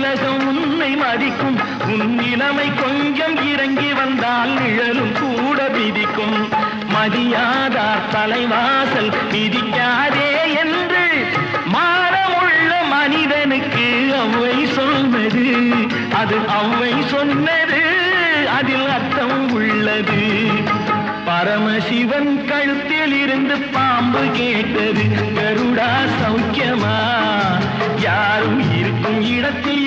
உலகம் உன்னை மதிக்கும். உன் நிலைமை கொஞ்சம் இறங்கி வந்தால் நிழலும் கூட விதிக்கும். மதியாதார் தலைவாசல் மிதிக்காதே என்று மானமுள்ள மனிதனுக்கு அவ்வை சொன்னது. அது அவ்வை சொன்னது, அதில் அர்த்தம் உள்ளது. பரமசிவன் கழுத்தில் இருந்து பாம்பு கேட்டது, கருடா சௌக்கியமா? யாரும் இருக்கும் இடத்தில்